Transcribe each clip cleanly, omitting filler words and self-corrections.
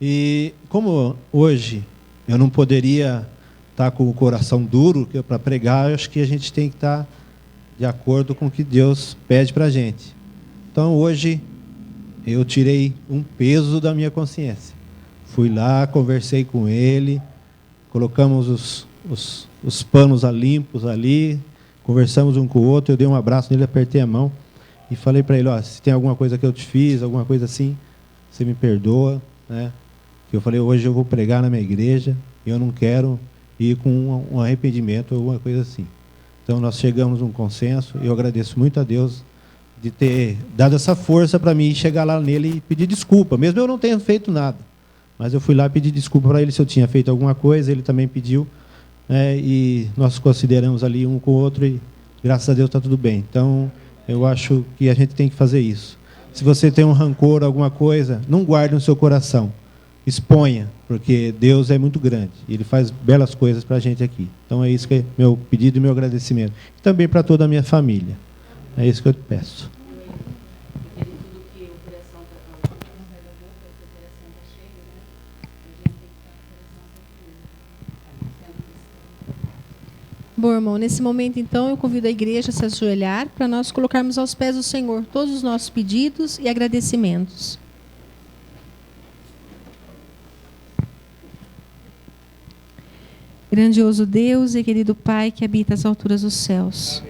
E como hoje eu não poderia estar com o coração duro para pregar, eu acho que a gente tem que estar de acordo com o que Deus pede para a gente. Então hoje eu tirei um peso da minha consciência. Fui lá, conversei com ele, colocamos os panos limpos ali, conversamos um com o outro, eu dei um abraço nele, apertei a mão e falei para ele, se tem alguma coisa que eu te fiz, alguma coisa assim, você me perdoa, né? Eu falei, hoje eu vou pregar na minha igreja, e eu não quero ir com um arrependimento ou alguma coisa assim. Então nós chegamos a um consenso, eu agradeço muito a Deus de ter dado essa força para mim chegar lá nele e pedir desculpa, mesmo eu não tendo feito nada. Mas eu fui lá pedir desculpa para ele se eu tinha feito alguma coisa, ele também pediu, e nós consideramos ali um com o outro e graças a Deus está tudo bem. Então eu acho que a gente tem que fazer isso. Se você tem um rancor, alguma coisa, não guarde no seu coração. Exponha, porque Deus é muito grande. E Ele faz belas coisas para a gente aqui. Então é isso que é meu pedido e meu agradecimento. E também para toda a minha família. É isso que eu te peço. Bom, irmão, nesse momento, então, eu convido a igreja a se ajoelhar para nós colocarmos aos pés do Senhor todos os nossos pedidos e agradecimentos. Grandioso Deus e querido Pai que habita as alturas dos céus.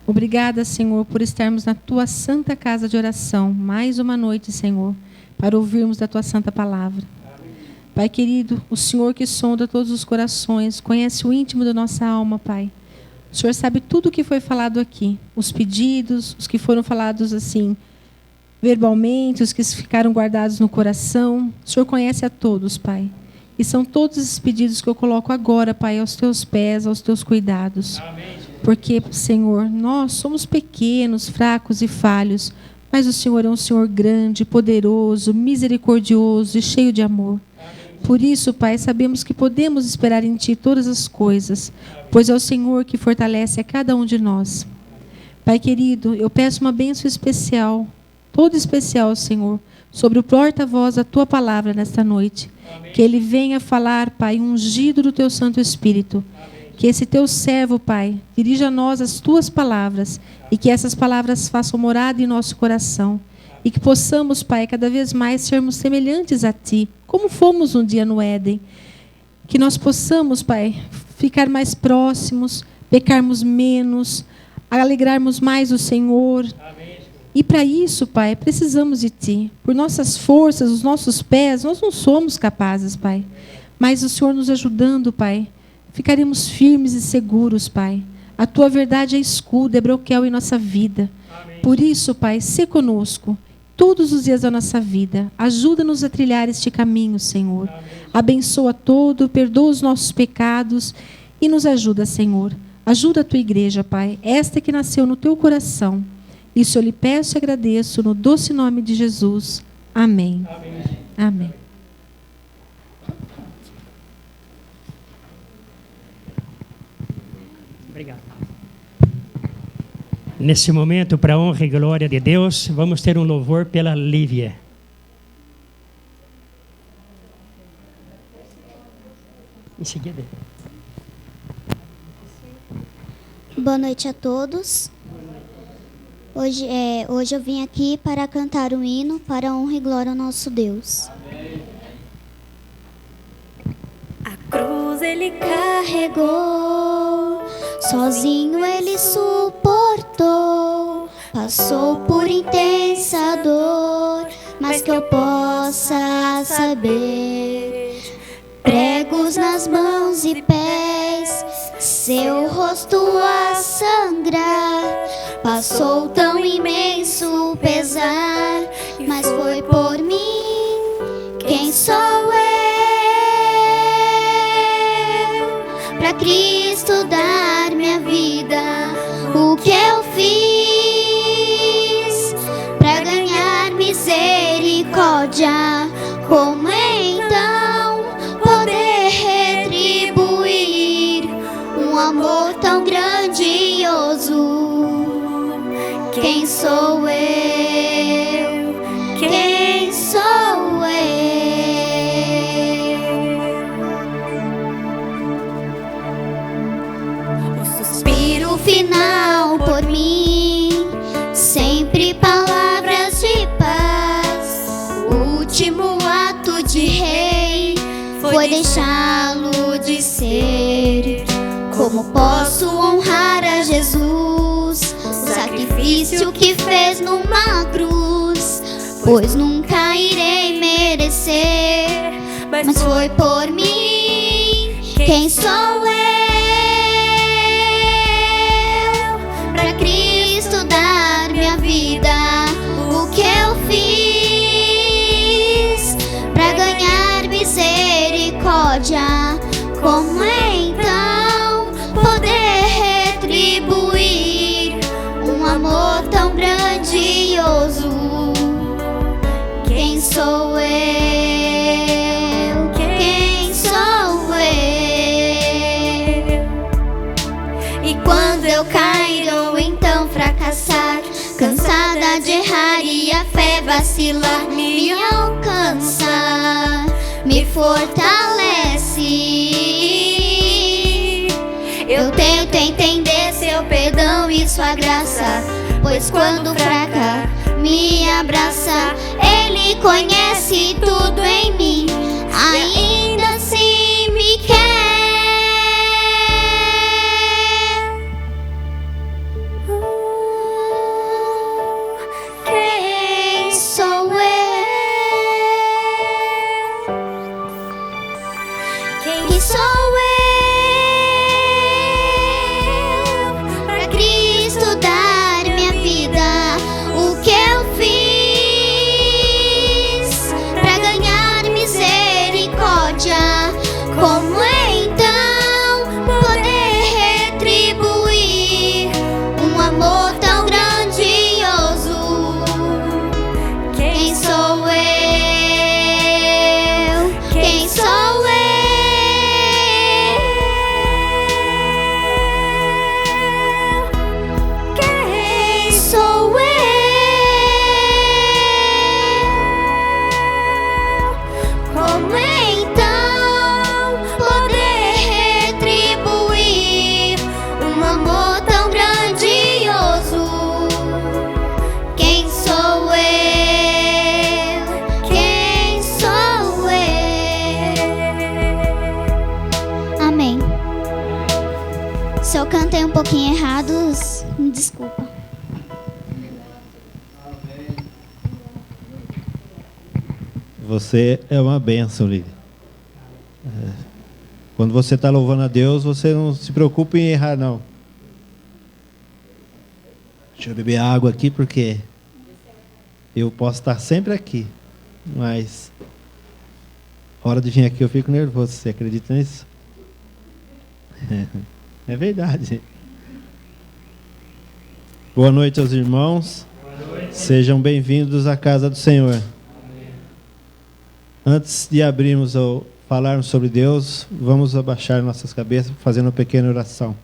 Obrigada, Senhor, por estarmos na Tua santa casa de oração, mais uma noite, Senhor, para ouvirmos da Tua santa palavra. Pai querido, o Senhor que sonda todos os corações, conhece o íntimo da nossa alma, Pai. O Senhor sabe tudo o que foi falado aqui, os pedidos, os que foram falados assim, verbalmente, os que ficaram guardados no coração. O Senhor conhece a todos, Pai. E são todos esses pedidos que eu coloco agora, Pai, aos Teus pés, aos Teus cuidados. Amém. Porque, Senhor, nós somos pequenos, fracos e falhos, mas o Senhor é um Senhor grande, poderoso, misericordioso e cheio de amor. Por isso, Pai, sabemos que podemos esperar em Ti todas as coisas, pois é o Senhor que fortalece a cada um de nós. Pai querido, eu peço uma bênção especial, toda especial, Senhor, sobre o porta-voz da Tua palavra nesta noite. Amém. Que ele venha falar, Pai, ungido do Teu Santo Espírito. Amém. Que esse Teu servo, Pai, dirija a nós as Tuas palavras e que essas palavras façam morada em nosso coração. E que possamos, Pai, cada vez mais sermos semelhantes a Ti, como fomos um dia no Éden. Que nós possamos, Pai, ficar mais próximos, pecarmos menos, alegrarmos mais o Senhor. Amém. E para isso, Pai, precisamos de Ti. Por nossas forças, os nossos pés, nós não somos capazes, Pai. Mas o Senhor nos ajudando, Pai, ficaremos firmes e seguros, Pai. A Tua verdade é escudo, é broquel em nossa vida. Amém. Por isso, Pai, sê conosco todos os dias da nossa vida. Ajuda-nos a trilhar este caminho, Senhor. Amém. Abençoa todo, perdoa os nossos pecados e nos ajuda, Senhor. Ajuda a Tua igreja, Pai, esta que nasceu no Teu coração. Isso eu lhe peço e agradeço no doce nome de Jesus. Amém. Amém. Amém. Obrigado. Nesse momento, para a honra e glória de Deus, vamos ter um louvor pela Lívia. Em seguida. Boa noite a todos. Hoje eu vim aqui para cantar um hino para a honra e glória ao nosso Deus. A cruz ele carregou, sozinho ele suportou, passou por intensa dor, mas que eu possa saber. Pregos nas mãos e pés, seu rosto a sangrar, passou tão imenso pesar, mas foi por mim. Quem sou eu pra Cristo dar minha vida? O que eu fiz pra ganhar misericórdia? Como então poder retribuir um amor tão grandioso? Quem sou eu? Quem sou eu? foi deixá-lo de ser. Como posso honrar a Jesus, o sacrifício que fez numa cruz? Pois nunca irei merecer, mas foi por mim. Quem sou eu para Cristo dar minha vida? O que eu fiz para ganhar misericórdia? Como é então poder retribuir um amor tão grandioso? Quem sou eu? Quem sou eu? E quando eu cair ou então fracassar, cansada de errar e a fé vacilar, me alcança, me fortalece. Eu tento entender seu perdão e sua graça, pois quando fraca me abraça, Ele conhece tudo em mim, ainda assim me quer. Quem sou eu? Quem sou eu para Cristo dar minha vida? O que eu fiz para ganhar misericórdia? Como é então poder retribuir um amor tão grandioso? Quem sou eu? Quem sou eu? Quem sou eu? Como é então poder retribuir um amor tão grandioso? Quem sou eu? Quem sou eu? Amém. Se eu cantei um pouquinho errado, me desculpa. Você é uma bênção, Lili. Quando você está louvando a Deus, você não se preocupa em errar, não. Deixa eu beber água aqui, porque eu posso estar sempre aqui, mas a hora de vir aqui eu fico nervoso. Você acredita nisso? É verdade. Boa noite aos irmãos. Sejam bem-vindos à casa do Senhor. Antes de abrirmos ou falarmos sobre Deus, vamos abaixar nossas cabeças fazendo uma pequena oração.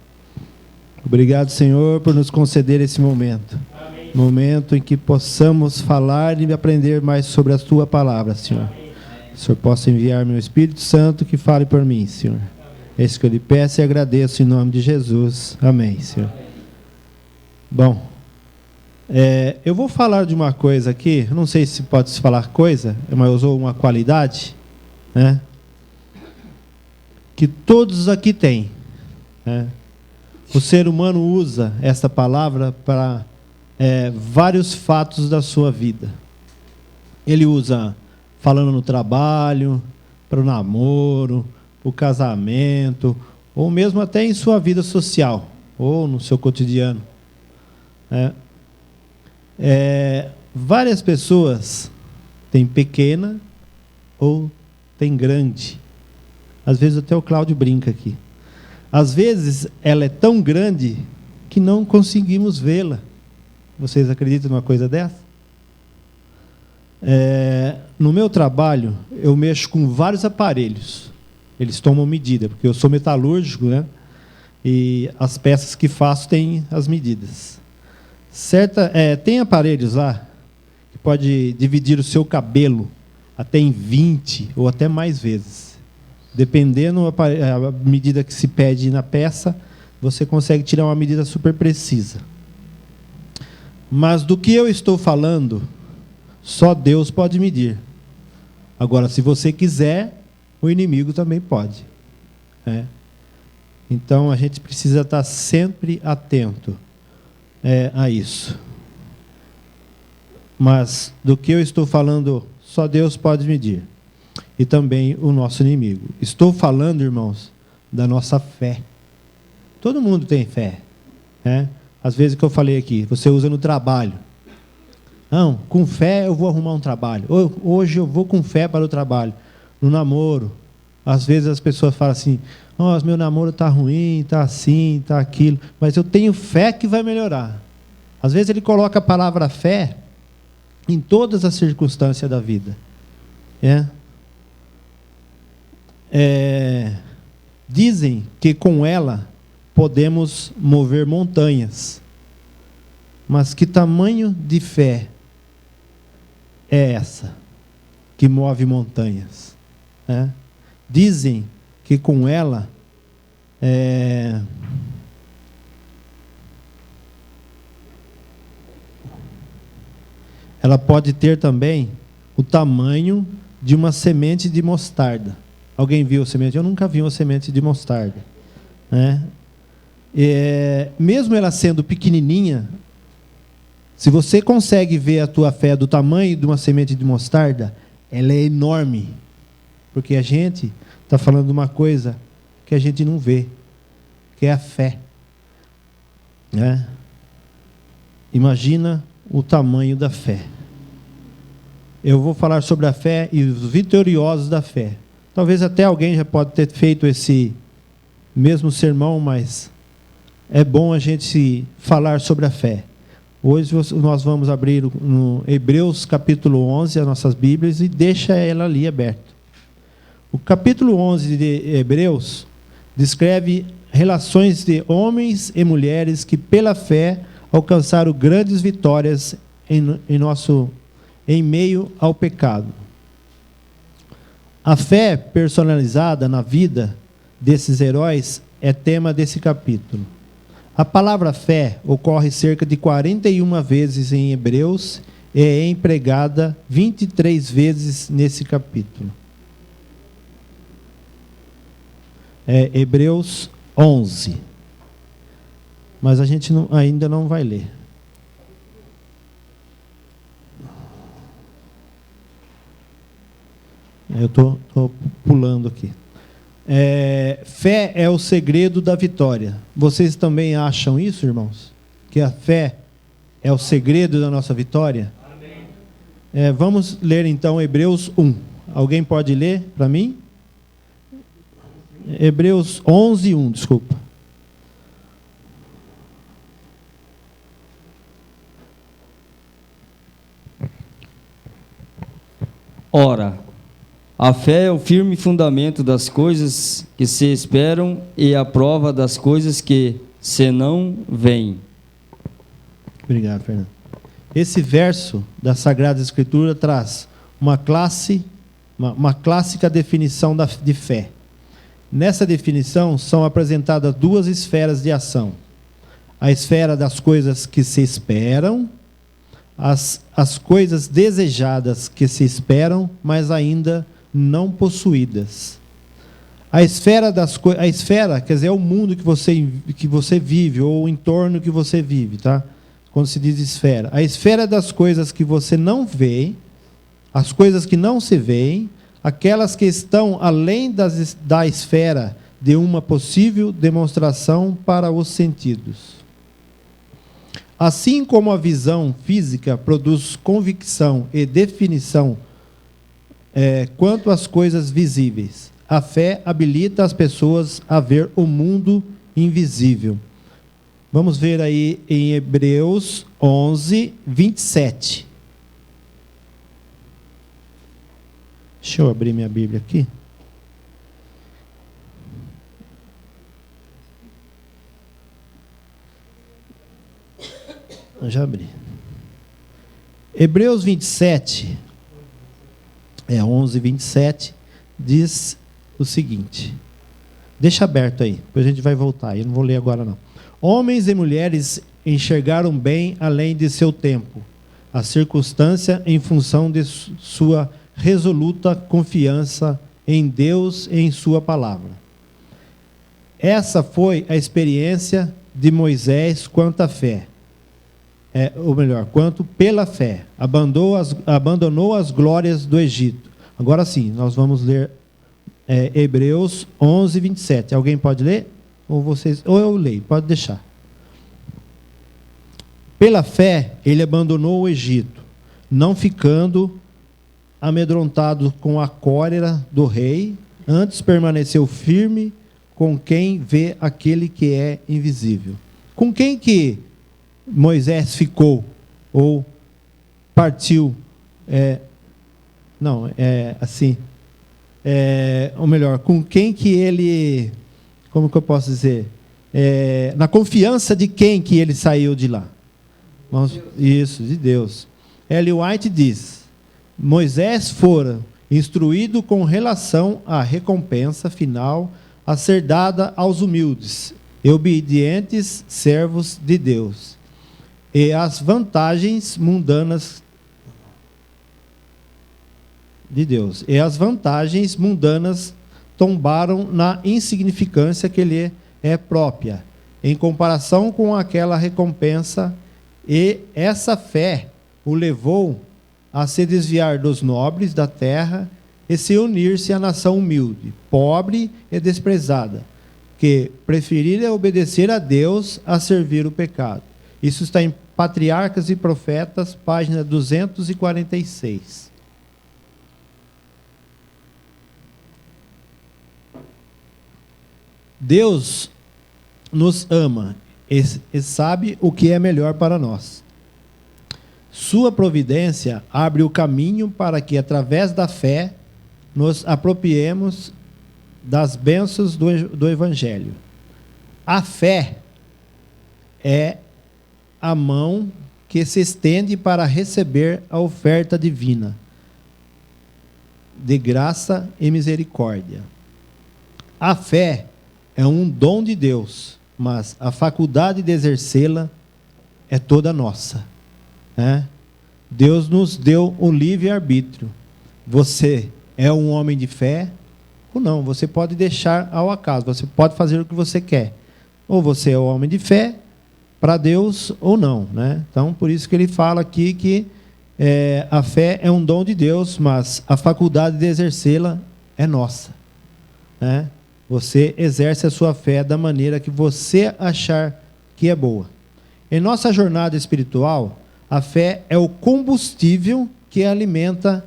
Obrigado, Senhor, por nos conceder esse momento. Amém. Momento em que possamos falar e aprender mais sobre a Tua palavra, Senhor. Amém. O Senhor possa enviar meu Espírito Santo que fale por mim, Senhor. É isso que eu lhe peço e agradeço em nome de Jesus. Amém, Senhor. Bom, eu vou falar de uma coisa aqui, não sei se pode se falar coisa, mas eu usou uma qualidade, né, que todos aqui têm, né? O ser humano usa essa palavra para vários fatos da sua vida. Ele usa falando no trabalho, para o namoro, para o casamento, ou mesmo até em sua vida social, ou no seu cotidiano, né? Várias pessoas têm pequena ou têm grande. Às vezes até o Cláudio brinca aqui. Às vezes ela é tão grande que não conseguimos vê-la. Vocês acreditam numa coisa dessa? No meu trabalho, eu mexo com vários aparelhos. Eles tomam medida, porque eu sou metalúrgico, né? E as peças que faço têm as medidas. Tem aparelhos lá que pode dividir o seu cabelo até em 20 ou até mais vezes. Dependendo da medida que se pede na peça, você consegue tirar uma medida super precisa. Mas do que eu estou falando, só Deus pode medir. Agora, se você quiser, o inimigo também pode. Né? Então, a gente precisa estar sempre atento a isso. Mas, do que eu estou falando, só Deus pode medir. E também o nosso inimigo. Estou falando, irmãos, da nossa fé. Todo mundo tem fé. Né? Às vezes que eu falei aqui, você usa no trabalho. Não, com fé eu vou arrumar um trabalho. Hoje eu vou com fé para o trabalho. No namoro, às vezes as pessoas falam assim, nossa, meu namoro está ruim, está assim, está aquilo, mas eu tenho fé que vai melhorar. Às vezes ele coloca a palavra fé em todas as circunstâncias da vida. Dizem que com ela podemos mover montanhas. Mas que tamanho de fé é essa que move montanhas? Dizem que com ela ela pode ter também o tamanho de uma semente de mostarda. Alguém viu a semente? Eu nunca vi uma semente de mostarda. Mesmo ela sendo pequenininha, se você consegue ver a tua fé do tamanho de uma semente de mostarda, ela é enorme. Porque a gente está falando de uma coisa que a gente não vê, que é a fé. Imagina o tamanho da fé. Eu vou falar sobre a fé e os vitoriosos da fé. Talvez até alguém já pode ter feito esse mesmo sermão, mas é bom a gente falar sobre a fé. Hoje nós vamos abrir no Hebreus capítulo 11, as nossas Bíblias, e deixa ela ali aberta. O capítulo 11 de Hebreus descreve relações de homens e mulheres que, pela fé, alcançaram grandes vitórias em meio ao pecado. A fé personalizada na vida desses heróis é tema desse capítulo. A palavra fé ocorre cerca de 41 vezes em Hebreus e é empregada 23 vezes nesse capítulo. Hebreus 11. Mas a gente ainda não vai ler. Eu estou pulando aqui. Fé é o segredo da vitória. Vocês também acham isso, irmãos? Que a fé é o segredo da nossa vitória? Amém. Vamos ler então Hebreus 1. Alguém pode ler para mim? Hebreus 11, 1, desculpa. Ora, a fé é o firme fundamento das coisas que se esperam e a prova das coisas que se não veem. Obrigado, Fernando. Esse verso da Sagrada Escritura traz uma clássica definição de fé. Nessa definição são apresentadas duas esferas de ação. A esfera das coisas que se esperam, as coisas desejadas que se esperam, mas ainda não possuídas. A esfera, quer dizer, é o mundo que você vive, ou o entorno que você vive, tá? Quando se diz esfera. A esfera das coisas que você não vê, as coisas que não se veem, aquelas que estão além da esfera de uma possível demonstração para os sentidos. Assim como a visão física produz convicção e definição quanto às coisas visíveis, a fé habilita as pessoas a ver o mundo invisível. Vamos ver aí em Hebreus 11, 27. Deixa eu abrir minha Bíblia aqui. Eu já abri. Hebreus 27, 11, 27, diz o seguinte. Deixa aberto aí, depois a gente vai voltar. Eu não vou ler agora não. Homens e mulheres enxergaram bem além de seu tempo, a circunstância em função de sua resoluta confiança em Deus e em sua palavra. Essa foi a experiência de Moisés quanto à fé. Ou melhor, quanto pela fé. Abandonou as glórias do Egito. Agora sim, nós vamos ler Hebreus 11, 27. Alguém pode ler? Ou eu leio, pode deixar. Pela fé, ele abandonou o Egito, não ficando amedrontado com a cólera do rei, antes permaneceu firme com quem vê aquele que é invisível. Com quem que Moisés ficou ou partiu? Ou melhor, com quem que ele, como que eu posso dizer? Na confiança de quem que ele saiu de lá? Isso, de Deus. Ellen White diz: Moisés fora instruído com relação à recompensa final a ser dada aos humildes e obedientes servos de Deus, e as vantagens mundanas de Deus. E as vantagens mundanas tombaram na insignificância que lhe é própria, em comparação com aquela recompensa, e essa fé o levou a se desviar dos nobres da terra e se unir-se à nação humilde, pobre e desprezada, que preferira obedecer a Deus a servir o pecado. Isso está em Patriarcas e Profetas, página 246. Deus nos ama e sabe o que é melhor para nós. Sua providência abre o caminho para que, através da fé, nos apropriemos das bênçãos do Evangelho. A fé é a mão que se estende para receber a oferta divina de graça e misericórdia. A fé é um dom de Deus, mas a faculdade de exercê-la é toda nossa. Deus nos deu o livre-arbítrio. Você é um homem de fé ou não? Você pode deixar ao acaso, você pode fazer o que você quer. Ou você é um homem de fé para Deus ou não. Então, por isso que ele fala aqui que a fé é um dom de Deus, mas a faculdade de exercê-la é nossa. Você exerce a sua fé da maneira que você achar que é boa. Em nossa jornada espiritual, a fé é o combustível que alimenta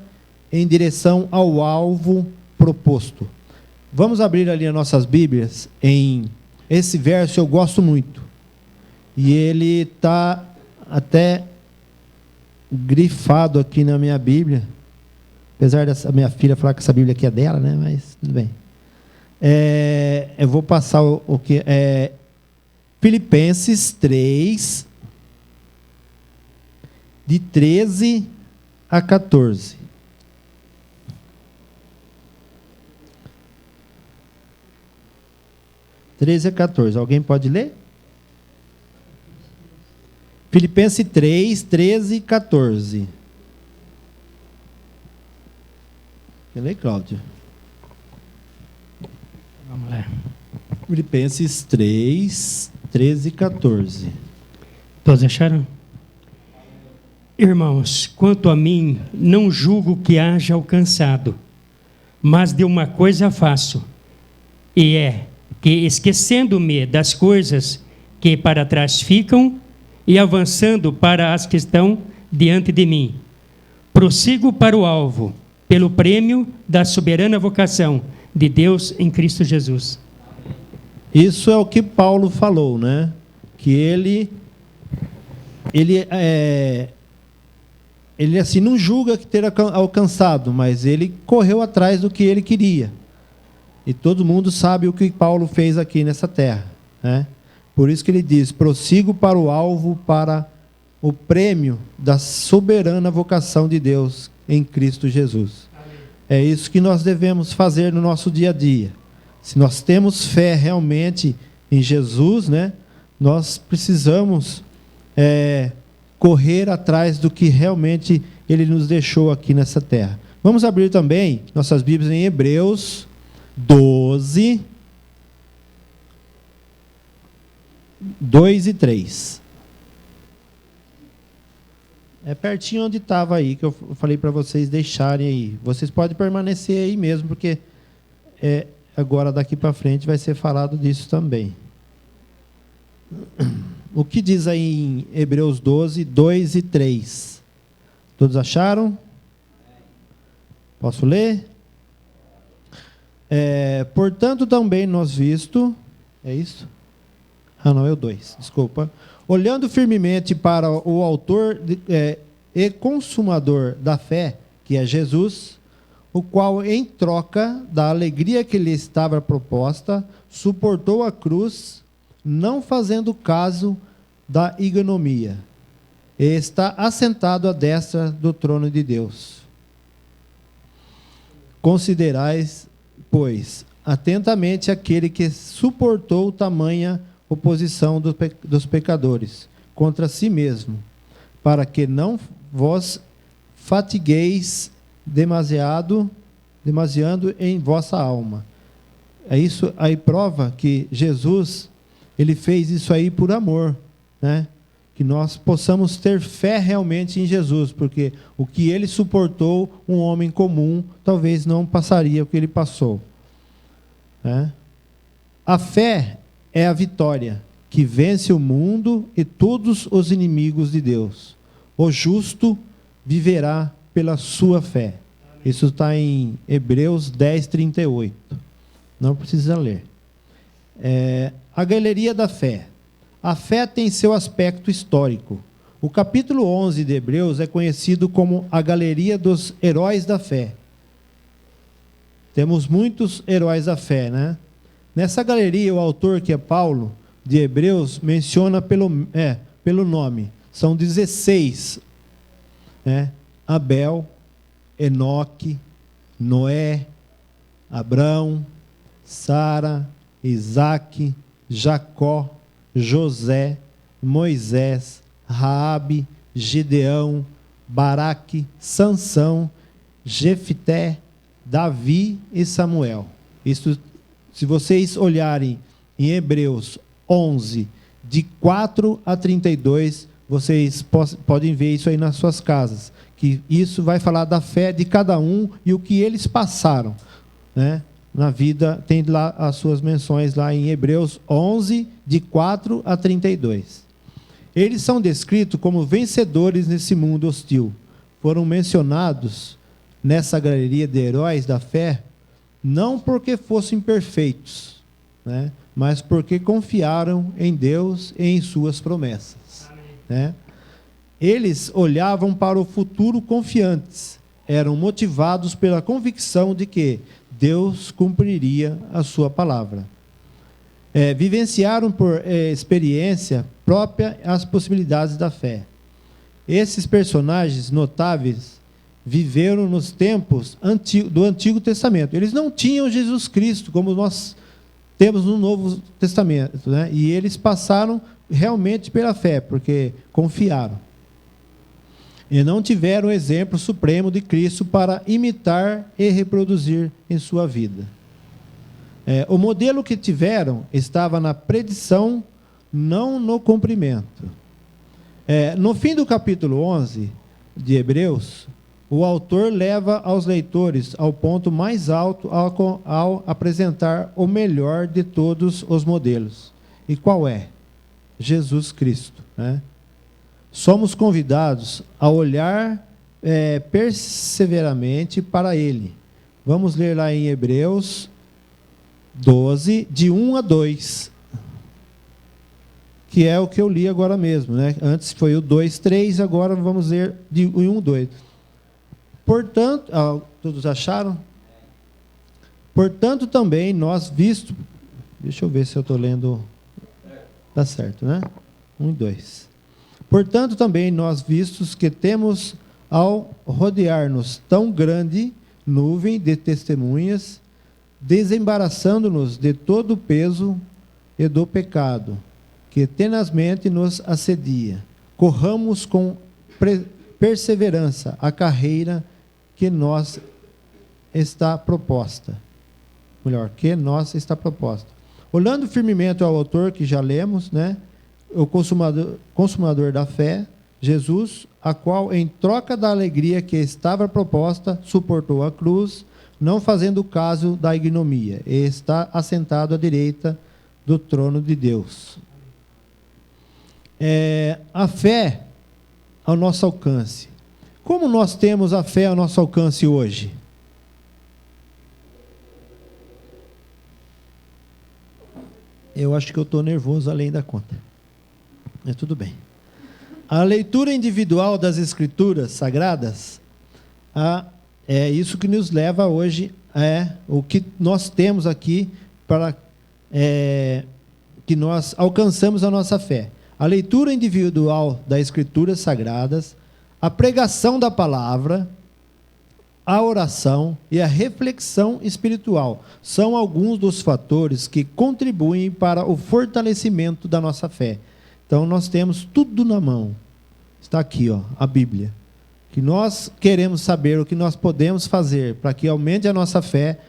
em direção ao alvo proposto. Vamos abrir ali as nossas Bíblias. Em esse verso eu gosto muito. E ele está até grifado aqui na minha Bíblia. Apesar dessa minha filha falar que essa Bíblia aqui é dela, mas tudo bem. Eu vou passar o que é Filipenses 3, de 13 a 14. Alguém pode ler? Filipenses 3, 13 e 14. Quer ler, Cláudio? Vamos lá. Filipenses 3, 13 e 14. Todos acharam? Irmãos, quanto a mim, não julgo que haja alcançado, mas de uma coisa faço, e é que, esquecendo-me das coisas que para trás ficam e avançando para as que estão diante de mim, prossigo para o alvo, pelo prêmio da soberana vocação de Deus em Cristo Jesus. Isso é o que Paulo falou, Que ele assim não julga que ter alcançado, mas ele correu atrás do que ele queria. E todo mundo sabe o que Paulo fez aqui nessa terra, Por isso que ele diz: prossigo para o alvo, para o prêmio da soberana vocação de Deus em Cristo Jesus. Amém. É isso que nós devemos fazer no nosso dia a dia. Se nós temos fé realmente em Jesus, nós precisamos correr atrás do que realmente Ele nos deixou aqui nessa terra. Vamos abrir também nossas Bíblias em Hebreus 12, 2 e 3. É pertinho onde estava aí, que eu falei para vocês deixarem aí. Vocês podem permanecer aí mesmo, porque agora daqui para frente vai ser falado disso também. O que diz aí em Hebreus 12, 2 e 3? Todos acharam? Posso ler? Portanto, também nós visto... É isso? Ah, não, é o 2, desculpa. Olhando firmemente para o autor e consumador da fé, que é Jesus, o qual, em troca da alegria que lhe estava proposta, suportou a cruz, não fazendo caso da ignomia, e está assentado à destra do trono de Deus. Considerais, pois, atentamente aquele que suportou tamanha oposição dos pecadores contra si mesmo, para que não vos fatigueis demasiando em vossa alma. É isso aí, prova que Jesus, ele fez isso aí por amor, né? Que nós possamos ter fé realmente em Jesus, porque o que ele suportou, um homem comum talvez não passaria o que ele passou, né? A fé é a vitória que vence o mundo e todos os inimigos de Deus. O justo viverá pela sua fé. Isso está em Hebreus 10, 38. Não precisa ler. A galeria da fé. A fé tem seu aspecto histórico. O capítulo 11 de Hebreus é conhecido como a galeria dos heróis da fé. Temos muitos heróis da fé, né? Nessa galeria, o autor, que é Paulo, de Hebreus, menciona pelo nome. São 16. Né? Abel, Enoque, Noé, Abrão, Sara, Isaque, Jacó, José, Moisés, Raabe, Gideão, Baraque, Sansão, Jefté, Davi e Samuel. Isso, se vocês olharem em Hebreus 11, de 4 a 32, vocês podem ver isso aí nas suas casas, que isso vai falar da fé de cada um e o que eles passaram, né? Na vida, tem lá as suas menções lá em Hebreus 11, de 4 a 32. Eles são descritos como vencedores nesse mundo hostil. Foram mencionados nessa galeria de heróis da fé, não porque fossem perfeitos, né? Mas porque confiaram em Deus e em suas promessas, né? Eles olhavam para o futuro confiantes, eram motivados pela convicção de que Deus cumpriria a sua palavra. Vivenciaram por experiência própria as possibilidades da fé. Esses personagens notáveis viveram nos tempos do Antigo Testamento. Eles não tinham Jesus Cristo, como nós temos no Novo Testamento, né? E eles passaram realmente pela fé, porque confiaram. E não tiveram o exemplo supremo de Cristo para imitar e reproduzir em sua vida. O modelo que tiveram estava na predição, não no cumprimento. No fim do capítulo 11 de Hebreus, o autor leva aos leitores ao ponto mais alto ao apresentar o melhor de todos os modelos. E qual é? Jesus Cristo, né? Somos convidados a olhar perseveramente para Ele. Vamos ler lá em Hebreus 12, de 1 a 2. Que é o que eu li agora mesmo, né? Antes foi o 2, 3, agora vamos ler de 1, 2. Portanto, todos acharam? Portanto, também nós visto... Deixa eu ver se eu estou lendo... Tá certo, né? 1 e 2. Portanto, também nós vistos que temos ao rodear-nos tão grande nuvem de testemunhas, desembaraçando-nos de todo o peso e do pecado, que tenazmente nos assedia. Corramos com perseverança a carreira que nos está proposta. Melhor, que nossa está proposta. Olhando firmemente ao autor, que já lemos, né? O consumador da fé, Jesus, a qual, em troca da alegria que estava proposta, suportou a cruz, não fazendo caso da ignomia, e está assentado à direita do trono de Deus. A fé ao nosso alcance. Como nós temos a fé ao nosso alcance hoje? Eu acho que eu estou nervoso além da conta. Mas tudo bem. A leitura individual das Escrituras Sagradas é isso que nos leva hoje, o que nós temos aqui para que nós alcançamos a nossa fé. A leitura individual das Escrituras Sagradas, a pregação da palavra, a oração e a reflexão espiritual são alguns dos fatores que contribuem para o fortalecimento da nossa fé. Então, nós temos tudo na mão. Está aqui, a Bíblia. Que nós queremos saber o que nós podemos fazer para que aumente a nossa fé,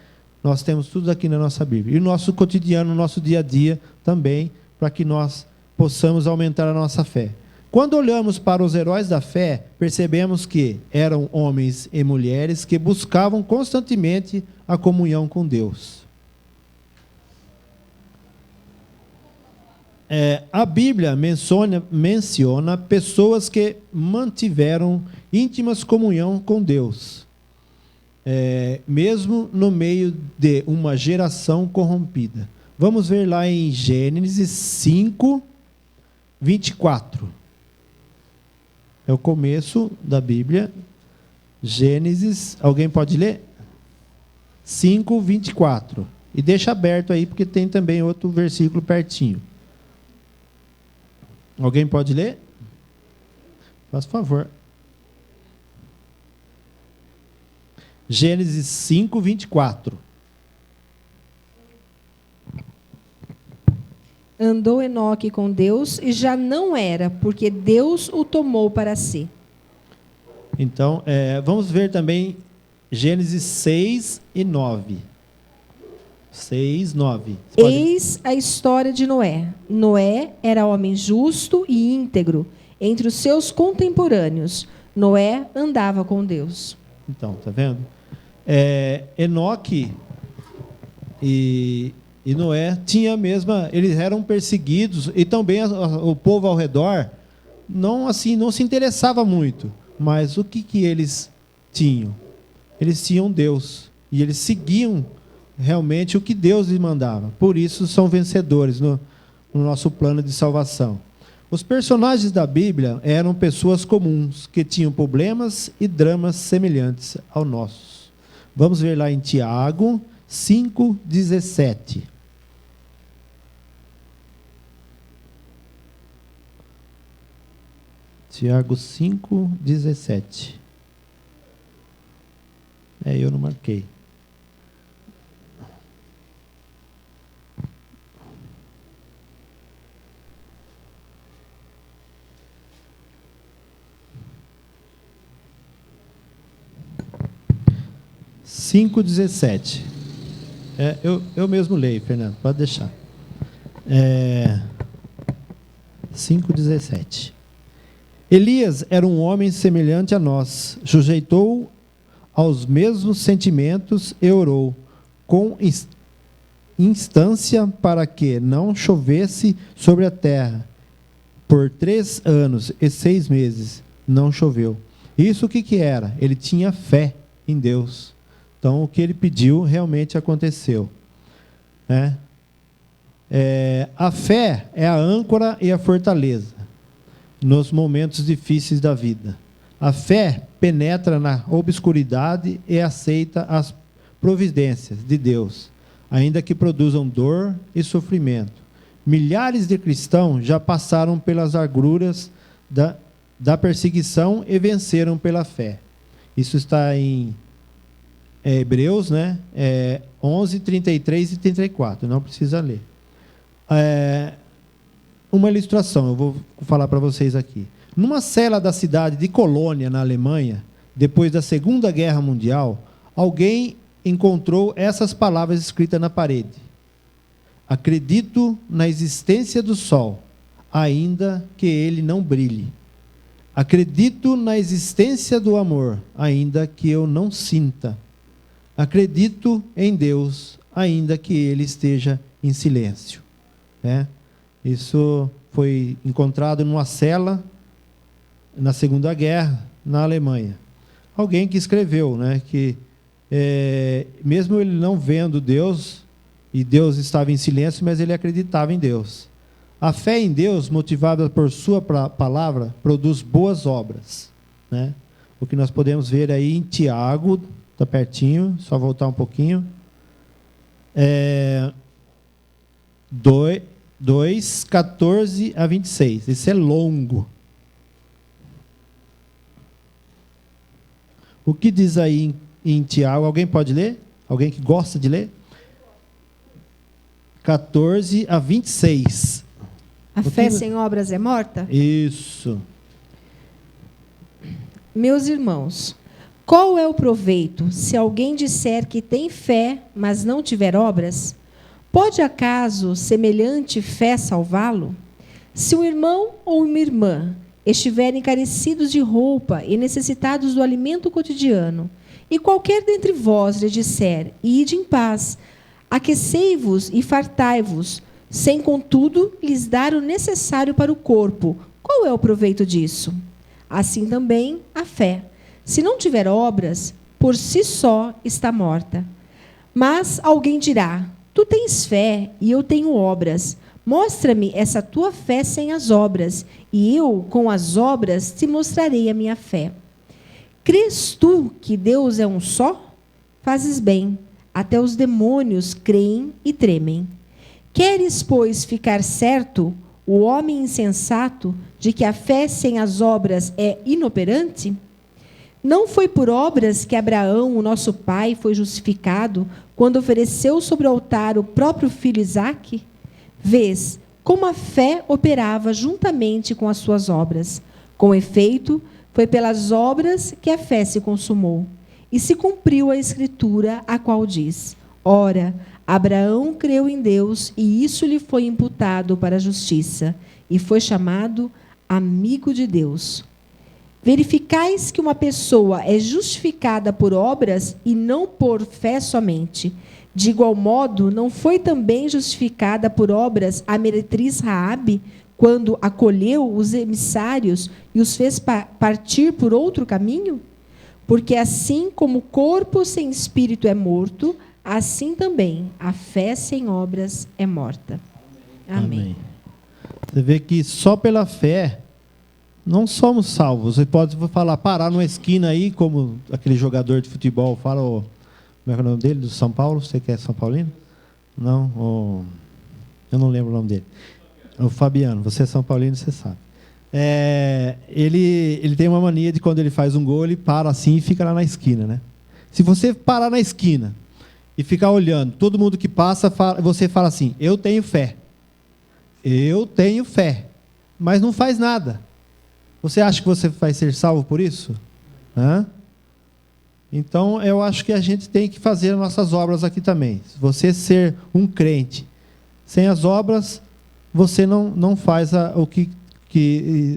nós temos tudo aqui na nossa Bíblia. E o nosso cotidiano, o nosso dia a dia também, para que nós possamos aumentar a nossa fé. Quando olhamos para os heróis da fé, percebemos que eram homens e mulheres que buscavam constantemente a comunhão com Deus. A Bíblia menciona pessoas que mantiveram íntimas comunhão com Deus, mesmo no meio de uma geração corrompida. Vamos ver lá em Gênesis 5, 24. É o começo da Bíblia. Gênesis, alguém pode ler? 5, 24. E deixa aberto aí, porque tem também outro versículo pertinho. Alguém pode ler? Faz favor. Gênesis 5, 24. Andou Enoque com Deus e já não era, porque Deus o tomou para si. Então, vamos ver também Gênesis 6 e 9. 6, 9. Eis a história de Noé. Noé era homem justo e íntegro entre os seus contemporâneos. Noé andava com Deus. Então, tá vendo? Enoque e Noé tinha a mesma, eles eram perseguidos e também o povo ao redor não se interessava muito, mas o que eles tinham? Eles tinham Deus e eles seguiam realmente o que Deus lhes mandava. Por isso são vencedores no nosso plano de salvação. Os personagens da Bíblia eram pessoas comuns que tinham problemas e dramas semelhantes aos nossos. Vamos ver lá em Tiago 5:17. Tiago 5:17. Eu não marquei. Cinco 17. Eu mesmo leio, Fernando, pode deixar. 5:17. Elias era um homem semelhante a nós, sujeitou aos mesmos sentimentos e orou com instância para que não chovesse sobre a terra. Por 3 anos e 6 meses não choveu. Isso o que era? Ele tinha fé em Deus. Então, o que ele pediu realmente aconteceu. A fé é a âncora e a fortaleza nos momentos difíceis da vida. A fé penetra na obscuridade e aceita as providências de Deus, ainda que produzam dor e sofrimento. Milhares de cristãos já passaram pelas agruras da perseguição e venceram pela fé. Isso está em Hebreus, 11, 33 e 34. Não precisa ler. Uma ilustração, eu vou falar para vocês aqui. Numa cela da cidade de Colônia, na Alemanha, depois da Segunda Guerra Mundial, alguém encontrou essas palavras escritas na parede: acredito na existência do sol, ainda que ele não brilhe. Acredito na existência do amor, ainda que eu não sinta. Acredito em Deus, ainda que ele esteja em silêncio. Isso foi encontrado numa cela na Segunda Guerra, na Alemanha. Alguém que escreveu, que mesmo ele não vendo Deus, e Deus estava em silêncio, mas ele acreditava em Deus. A fé em Deus, motivada por sua palavra, produz boas obras. O que nós podemos ver aí em Tiago, está pertinho, só voltar um pouquinho. 2, 14 a 26. Esse é longo. O que diz aí em Tiago? Alguém pode ler? Alguém que gosta de ler? 14 a 26. A fé sem obras é morta? Isso. Meus irmãos, qual é o proveito se alguém disser que tem fé, mas não tiver obras? Pode acaso semelhante fé salvá-lo? Se um irmão ou uma irmã estiverem carecidos de roupa e necessitados do alimento cotidiano, e qualquer dentre vós lhe disser: ide em paz, aquecei-vos e fartai-vos, sem contudo lhes dar o necessário para o corpo, qual é o proveito disso? Assim também a fé, se não tiver obras, por si só está morta. Mas alguém dirá: tu tens fé e eu tenho obras. Mostra-me essa tua fé sem as obras, e eu, com as obras, te mostrarei a minha fé. Crês tu que Deus é um só? Fazes bem, até os demônios creem e tremem. Queres, pois, ficar certo, o homem insensato, de que a fé sem as obras é inoperante? Não foi por obras que Abraão, o nosso pai, foi justificado, quando ofereceu sobre o altar o próprio filho Isaque? Vês como a fé operava juntamente com as suas obras. Com efeito, foi pelas obras que a fé se consumou. E se cumpriu a Escritura, a qual diz: ora, Abraão creu em Deus, e isso lhe foi imputado para a justiça, e foi chamado amigo de Deus. Verificais que uma pessoa é justificada por obras e não por fé somente. De igual modo, não foi também justificada por obras a meretriz Raabe, quando acolheu os emissários e os fez partir por outro caminho? Porque assim como o corpo sem espírito é morto, assim também a fé sem obras é morta. Amém. Você vê que só pela fé não somos salvos. Você pode falar, parar numa esquina aí, como aquele jogador de futebol fala, como é que é o nome dele, do São Paulo? Você que é São Paulino? Não, eu não lembro o nome dele. O Fabiano, você é São Paulino, você sabe. Ele tem uma mania de, quando ele faz um gol, ele para assim e fica lá na esquina, Se você parar na esquina e ficar olhando, todo mundo que passa, você fala assim: eu tenho fé. Eu tenho fé. Mas não faz nada. Você acha que você vai ser salvo por isso? Então, eu acho que a gente tem que fazer nossas obras aqui também. Se você ser um crente sem as obras, você não faz o que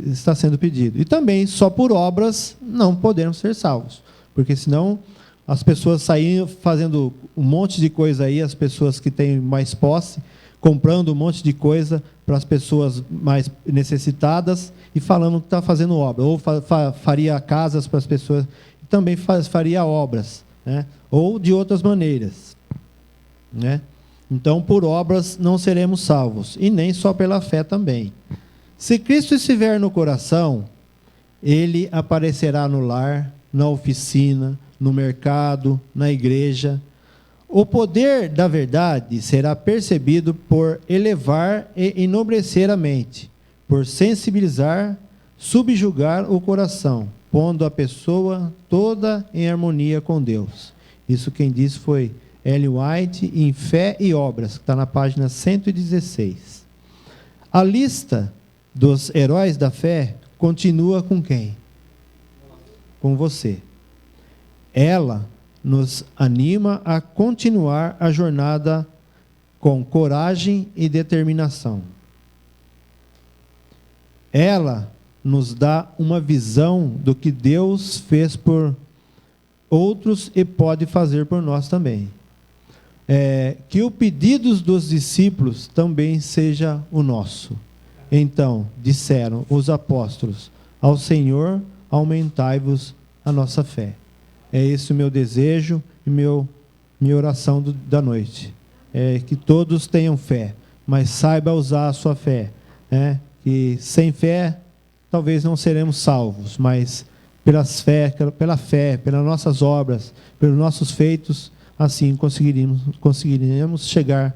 está sendo pedido. E também, só por obras, não podemos ser salvos. Porque senão as pessoas saem fazendo um monte de coisa aí, as pessoas que têm mais posse, comprando um monte de coisa para as pessoas mais necessitadas e falando que está fazendo obra. Ou faria casas para as pessoas, e também faria obras, ou de outras maneiras. Então, por obras não seremos salvos, e nem só pela fé também. Se Cristo estiver no coração, ele aparecerá no lar, na oficina, no mercado, na igreja. O poder da verdade será percebido por elevar e enobrecer a mente, por sensibilizar, subjugar o coração, pondo a pessoa toda em harmonia com Deus. Isso quem disse foi Ellen White, em Fé e Obras, que está na página 116. A lista dos heróis da fé continua com quem? Com você. Ela nos anima a continuar a jornada com coragem e determinação. Ela nos dá uma visão do que Deus fez por outros e pode fazer por nós também. Que o pedido dos discípulos também seja o nosso. Então, disseram os apóstolos: ao Senhor aumentai-vos a nossa fé. É esse o meu desejo e minha oração da noite. Que todos tenham fé, mas saiba usar a sua fé. Que sem fé, talvez não seremos salvos, mas pela fé, pelas nossas obras, pelos nossos feitos, assim conseguiremos chegar